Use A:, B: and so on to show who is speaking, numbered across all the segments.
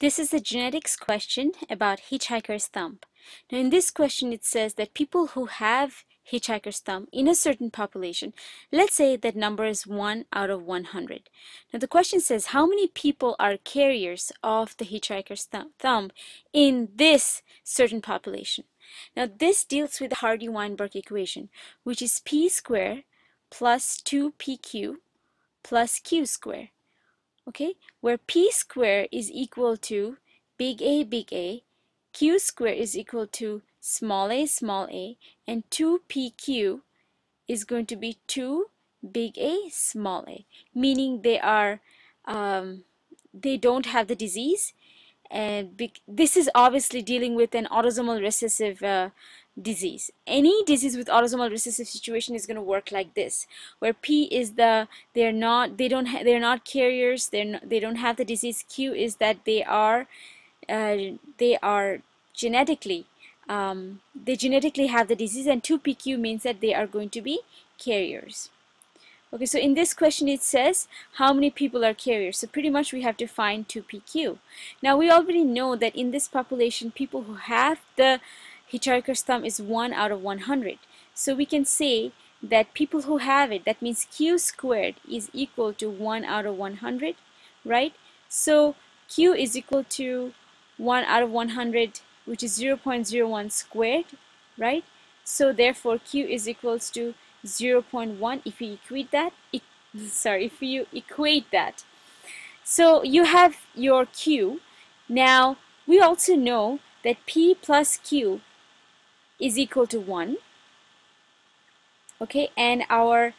A: This is a genetics question about hitchhiker's thumb. Now in this question it says that people who have hitchhiker's thumb in a certain population, let's say that number is 1 out of 100. Now the question says how many people are carriers of the hitchhiker's thumb in this certain population. Now this deals with the Hardy-Weinberg equation, which is p squared plus 2pq plus q squared. Okay, where p square is equal to big A, q square is equal to small a, and 2pq is going to be 2 big A, small a, meaning they don't have the disease. And this is obviously dealing with an autosomal recessive disease. Any disease with autosomal recessive situation is going to work like this, where P is they're not carriers, they don't have the disease. Q is that they are genetically they genetically have the disease, and 2pq means that they are going to be carriers. Okay, so in this question it says how many people are carriers. So pretty much we have to find 2pq. Now we already know that in this population, people who have the hitchhiker's thumb is 1 out of 100. So we can say that people who have it, that means q squared is equal to 1 out of 100, right? So q is equal to 1 out of 100, which is 0.01 squared, right? So therefore q is equals to 0.1 if you equate that. So you have your q. Now we also know that p plus q is equal to 1. Okay, and our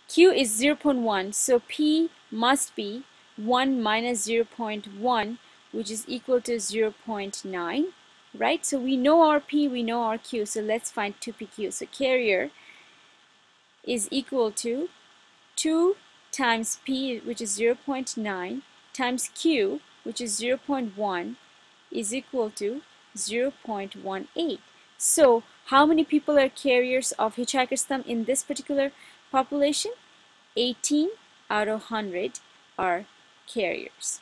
A: q is 0.1, so p must be 1 minus 0.1, which is equal to 0.9, right? So we know our p, we know our q, so let's find 2pq. So carrier is equal to 2 times p, which is 0.9, times q, which is 0.1, is equal to 0.18. So how many people are carriers of hitchhiker's thumb in this particular population? 18 out of 100 are carriers.